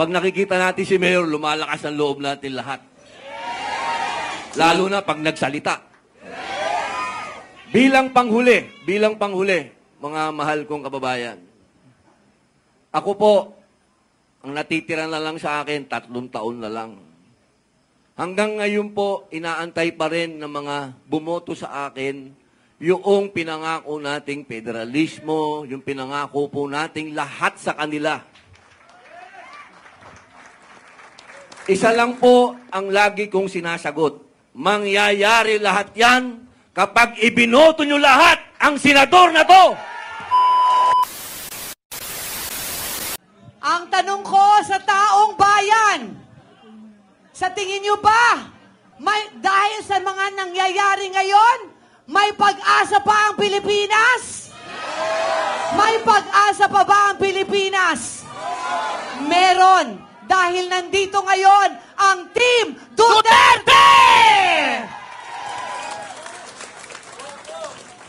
Pag nakikita natin si Mayor, lumalakas ang loob natin lahat. Lalo na pag nagsalita. Bilang panghuli, mga mahal kong kababayan, ako po, ang natitira na lang sa akin, 3 taon na lang. Hanggang ngayon po, inaantay pa rin ng mga bumoto sa akin yung pinangako nating federalismo, yung pinangako po nating lahat sa kanila. Isa lang po ang lagi kong sinasagot. Mangyayari lahat yan kapag ibinoto nyo lahat ang senador na to. Ang tanong ko sa taong bayan, sa tingin nyo ba, dahil sa mga nangyayari ngayon, may pag-asa pa ang Pilipinas? May pag-asa pa ba ang Pilipinas? Meron. Dahil nandito ngayon ang Team Duterte!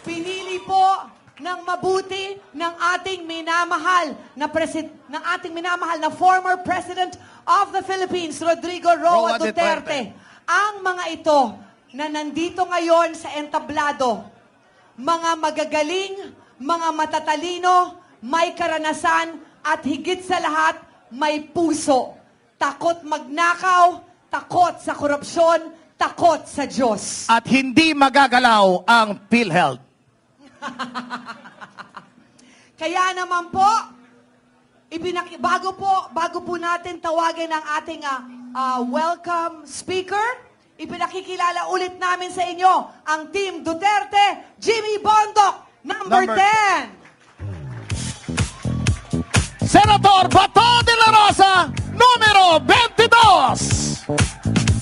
Pinili po ng mabuti ng ating minamahal na former President of the Philippines, Rodrigo Roa Duterte. Ang mga ito na nandito ngayon sa entablado, mga magagaling, mga matatalino, may karanasan at higit sa lahat, may puso. Takot magnakaw, takot sa korupsyon, takot sa Diyos. At hindi magagalaw ang PhilHealth. Kaya naman po, bago po natin tawagin ang ating welcome speaker, ipinakikilala ulit namin sa inyo ang Team Duterte, Jimmy Bondoc, number 10. Senator Bato de la Rosa, numero 22.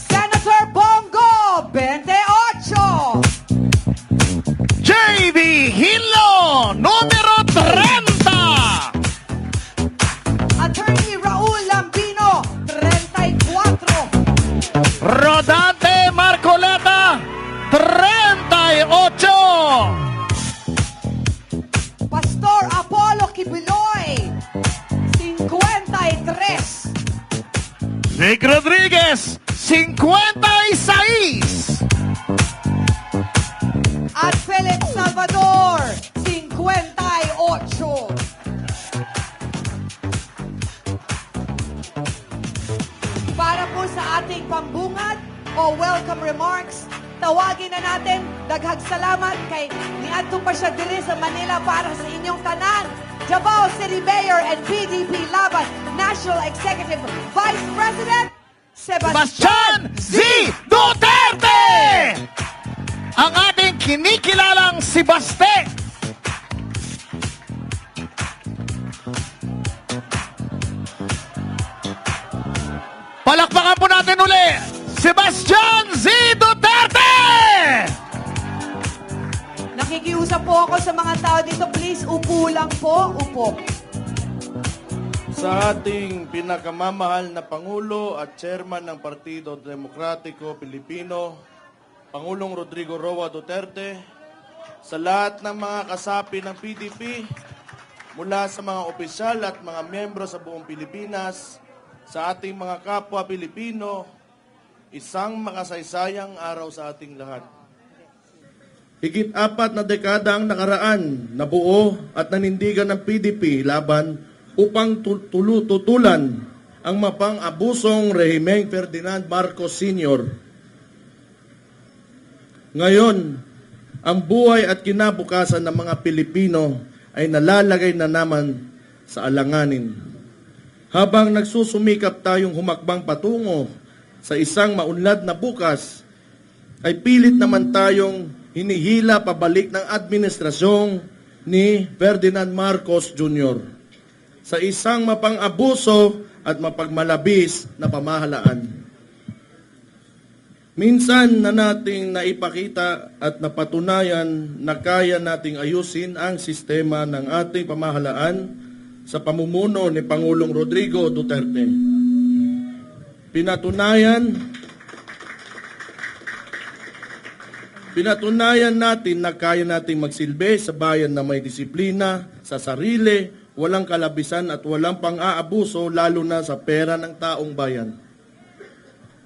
Senator Bongo, 28. J.B. Hilo, numero 30. Attorney Raul Lambino, 34. Rodante Marcoleta, 38. Pastor Apollo Kibuloy, 53. Nick Rodriguez, 56. At Philip Salvador, 58. Para po sa ating pambungad o welcome remarks, tawagin na natin, daghag salamat kay niadto pa siya diri sa Manila para sa inyong tanan. Davao City Mayor and PDP Laban National Executive Vice President, Sebastian Z. Duterte! Ang ating kinikilalang si Baste. Palakpakan po natin uli, Sebastian Z. Duterte! Nakikiusap po ako sa mga tao dito. Please, upo lang po. Upo. Sa ating pinakamamahal na Pangulo at Chairman ng Partido Demokratiko Pilipino, Pangulong Rodrigo Roa Duterte, sa lahat ng mga kasapi ng PDP, mula sa mga opisyal at mga miyembro sa buong Pilipinas, sa ating mga kapwa Pilipino, isang makasaysayang araw sa ating lahat. Higit 4 na dekada ang nakaraan na buo at nanindigan ng PDP laban upang tutulan ang mapang-abusong rehimeng Ferdinand Marcos Sr. Ngayon, ang buhay at kinabukasan ng mga Pilipino ay nalalagay na naman sa alanganin. Habang nagsusumikap tayong humakbang patungo sa isang maunlad na bukas, ay pilit naman tayong hinihila pabalik ng administrasyong ni Ferdinand Marcos Jr. sa isang mapang-abuso at mapagmalabis na pamahalaan. Minsan na nating naipakita at napatunayan na kaya nating ayusin ang sistema ng ating pamahalaan sa pamumuno ni Pangulong Rodrigo Duterte. Pinatunayan natin na kaya nating magsilbi sa bayan na may disiplina sa sarili walang kalabisan at walang pang-aabuso lalo na sa pera ng taong bayan.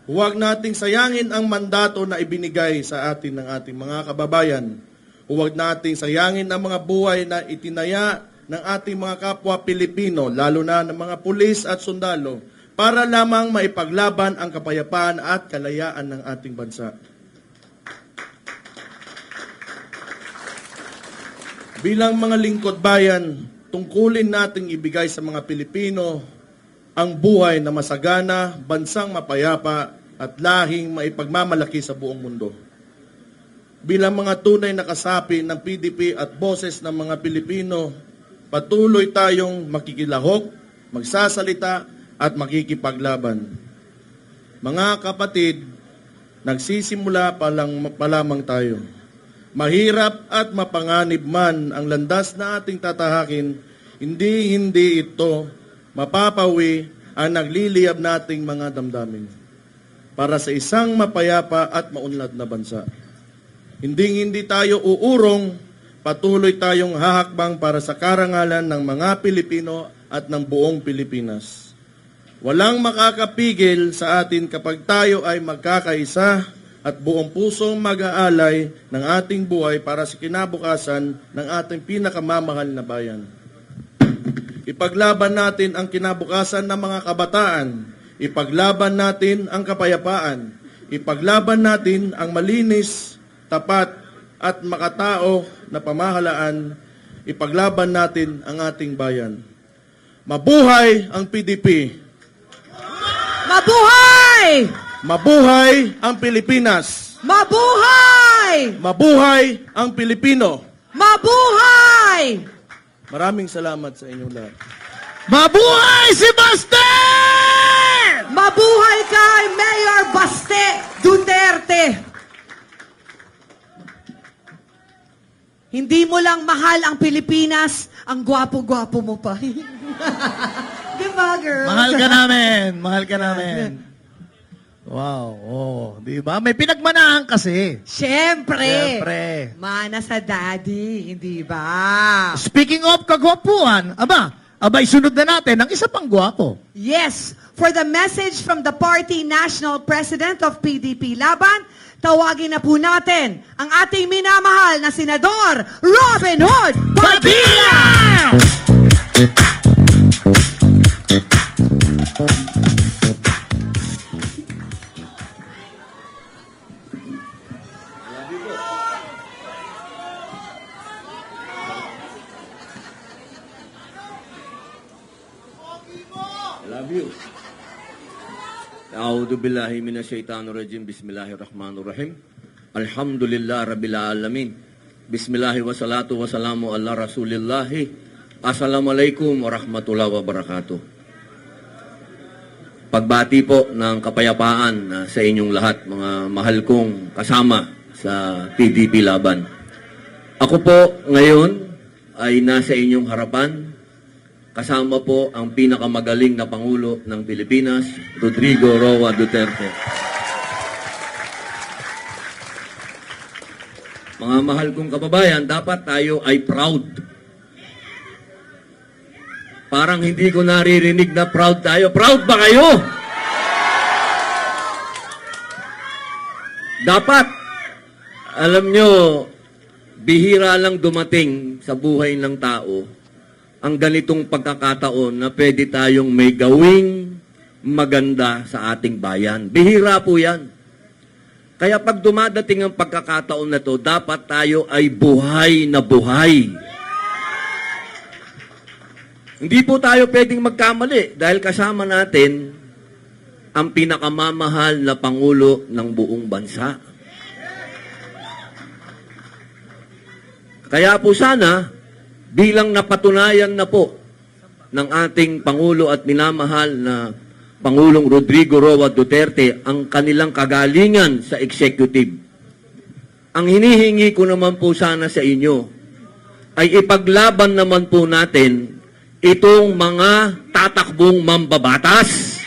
Huwag nating sayangin ang mandato na ibinigay sa atin ng ating mga kababayan. Huwag nating sayangin ang mga buhay na itinaya ng ating mga kapwa Pilipino, lalo na ng mga pulis at sundalo, para lamang maipaglaban ang kapayapaan at kalayaan ng ating bansa. Bilang mga lingkod bayan, tungkulin nating ibigay sa mga Pilipino ang buhay na masagana, bansang mapayapa at lahing maipagmamalaki sa buong mundo. Bilang mga tunay na kasapi ng PDP at boses ng mga Pilipino, patuloy tayong makikilahok, magsasalita at makikipaglaban. Mga kapatid, nagsisimula pa lamang tayo. Mahirap at mapanganib man ang landas na ating tatahakin, hindi ito mapapawi ang nagliliyab nating mga damdamin para sa isang mapayapa at maunlad na bansa. Hindi tayo uurong, patuloy tayong hahakbang para sa karangalan ng mga Pilipino at ng buong Pilipinas. Walang makakapigil sa atin kapag tayo ay magkakaisa at buong pusong mag-aalay ng ating buhay para sa kinabukasan ng ating pinakamamahal na bayan. Ipaglaban natin ang kinabukasan ng mga kabataan. Ipaglaban natin ang kapayapaan. Ipaglaban natin ang malinis, tapat at makatao na pamahalaan. Ipaglaban natin ang ating bayan. Mabuhay ang PDP! Mabuhay! Mabuhay ang Pilipinas! Mabuhay! Mabuhay ang Pilipino! Mabuhay! Maraming salamat sa inyong lahat. Mabuhay si Baste! Mabuhay kay Mayor Baste Duterte! Hindi mo lang mahal ang Pilipinas, ang gwapo-gwapo mo pa. Di ba, girl? Mahal ka namin. Mahal ka namin. Wow. Oh, di ba? May pinagmanahan kasi. Siyempre. Siyempre. Mana sa daddy, hindi ba? Speaking of kagwapuan, abay sunod na natin ang isa pang gwapo. Yes, for the message from the party national president of PDP Laban, tawagin na po natin ang ating minamahal na Senador Robin Hood Padilla! Love you. A'udhu billahi minasyaitanir rajim. Bismillahirrahmanirrahim. Alhamdulillah rabbil alamin. Bismillahi wassalatu wassalamu ala rasulillahi. Assalamualaikum warahmatullahi wabarakatuh. Pagbati po ng kapayapaan sa inyong lahat, mga mahal kong kasama sa PDP Laban. Ako po ngayon ay nasa inyong harapan. Kasama po ang pinakamagaling na Pangulo ng Pilipinas, Rodrigo Roa Duterte. Mga mahal kong kababayan, dapat tayo ay proud. Parang hindi ko naririnig na proud tayo. Proud ba kayo? Dapat, alam nyo, bihira lang dumating sa buhay ng tao ang ganitong pagkakataon na pwede tayong may gawing maganda sa ating bayan. Bihira po yan. Kaya pag dumadating ang pagkakataon na to, dapat tayo ay buhay na buhay. Hindi po tayo pwedeng magkamali dahil kasama natin ang pinakamamahal na Pangulo ng buong bansa. Kaya po sana, bilang napatunayan na po ng ating Pangulo at minamahal na Pangulong Rodrigo Roa Duterte ang kanilang kagalingan sa executive. Ang hinihingi ko naman po sana sa inyo ay ipaglaban naman po natin itong mga tatakbong mambabatas.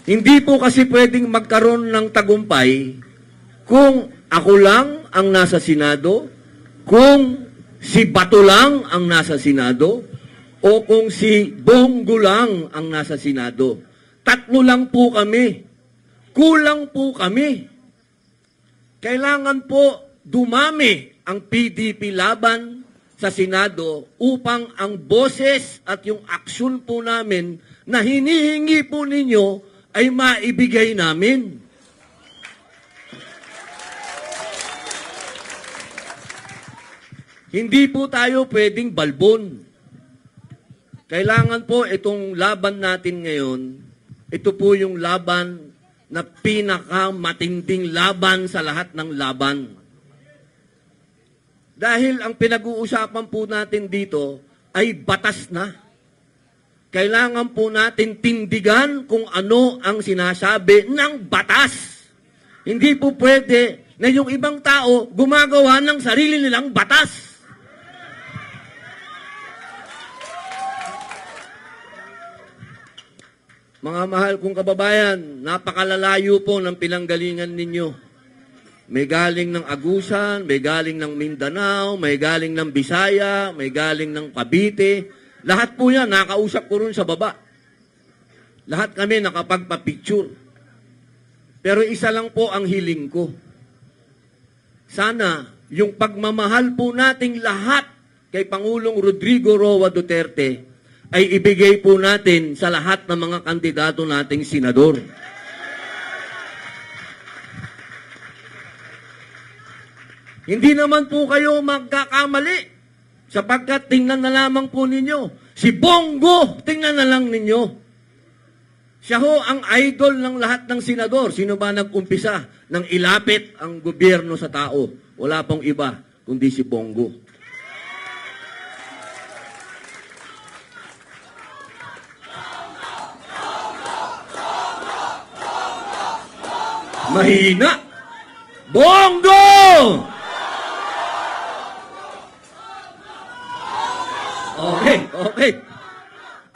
Hindi po kasi pwedeng magkaroon ng tagumpay kung ako lang ang nasa Senado, kung si Bato lang ang nasa Senado o kung si Bongo lang ang nasa Senado. Tatlo lang po kami. Kulang po kami. Kailangan po dumami ang PDP laban sa Senado upang ang boses at yung aksyon po namin na hinihingi po ninyo ay maibigay namin. Hindi po tayo pwedeng balbon. Kailangan po itong laban natin ngayon, ito po yung laban na pinakamatinding laban sa lahat ng laban. Dahil ang pinag-uusapan po natin dito ay batas na. Kailangan po natin tindigan kung ano ang sinasabi ng batas. Hindi po pwede na yung ibang tao gumagawa ng sarili nilang batas. Mga mahal kong kababayan, napakalalayo po ng pinanggalingan ninyo. May galing ng Agusan, may galing ng Mindanao, may galing ng Bisaya, may galing ng Cavite. Lahat po yan, nakausap ko rin sa baba. Lahat kami nakapagpa-picture. Pero isa lang po ang hiling ko. Sana, yung pagmamahal po nating lahat kay Pangulong Rodrigo Roa Duterte ay ibigay po natin sa lahat ng mga kandidato nating senador. Hindi naman po kayo magkakamali sapagkat tingnan na lamang po ninyo. Si Bongo, tingnan na lang ninyo. Siya ho ang idol ng lahat ng senador. Sino ba nag-umpisa ng ilapit ang gobyerno sa tao? Wala pong iba kundi si Bongo. Mahina. Bongo! Okay.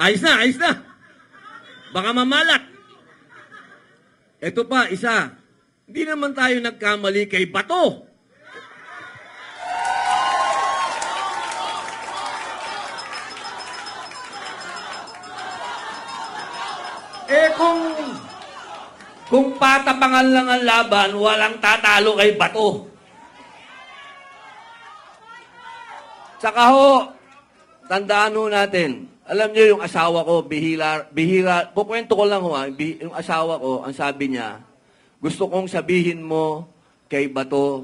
Ayos na. Baka mamalat. Ito pa, isa. Hindi naman tayo nagkamali kay Bato. Kung patapangan lang ang laban, walang tatalo kay Bato. Tsaka ho, tandaan ho natin, alam niyo yung asawa ko, bihira, pukwento ko lang ho, yung asawa ko, ang sabi niya, gusto kong sabihin mo kay Bato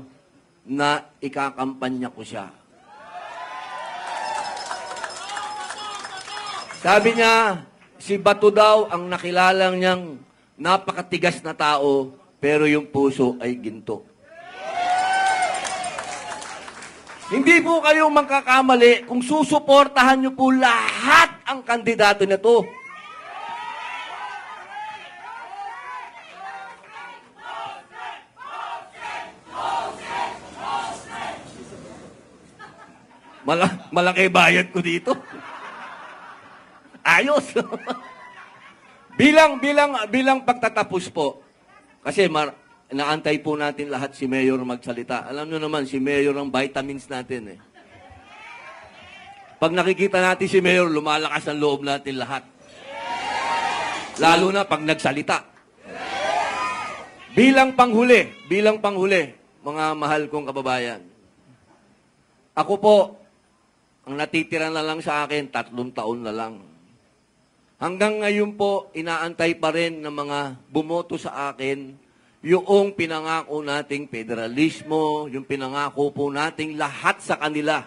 na ikakampanya ko siya. Sabi niya, si Bato daw ang nakilalang niyang napakatigas na tao, pero yung puso ay ginto. Hindi po kayo magkakamali kung susuportahan niyo po lahat ang kandidato na to. Malaki bayad ko dito. Ayos. bilang pagtatapos po, kasi naantay po natin lahat si Mayor magsalita. Alam nyo naman, si Mayor ang vitamins natin eh. Pag nakikita natin si Mayor, lumalakas ang loob natin lahat. Lalo na pag nagsalita. Bilang panghuli, mga mahal kong kababayan. Ako po, ang natitira na lang sa akin, 3 taon na lang. Hanggang ngayon po, inaantay pa rin ng mga bumoto sa akin yung pinangako nating federalismo, yung pinangako po nating lahat sa kanila.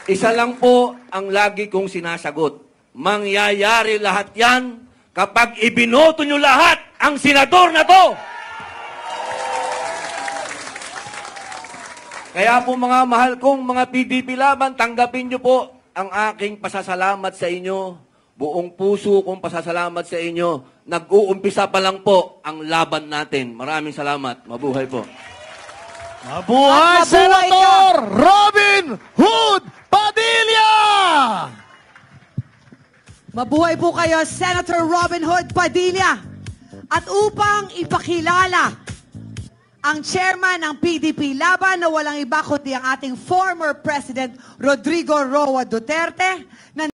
Isa lang po ang lagi kong sinasagot. Mangyayari lahat yan kapag ibinoto nyo lahat ang senador na to. Kaya po mga mahal kong mga PDP laban, tanggapin nyo po ang aking pasasalamat sa inyo. Buong puso kong pasasalamat sa inyo. Nag-uumpisa pa lang po ang laban natin. Maraming salamat. Mabuhay po. Mabuhay, At mabuhay Senator Robin Hood Padilla! Mabuhay po kayo, Senator Robin Hood Padilla. At upang ipakilala ang chairman ng PDP Laban na walang iba kundi ang ating former President Rodrigo Roa Duterte na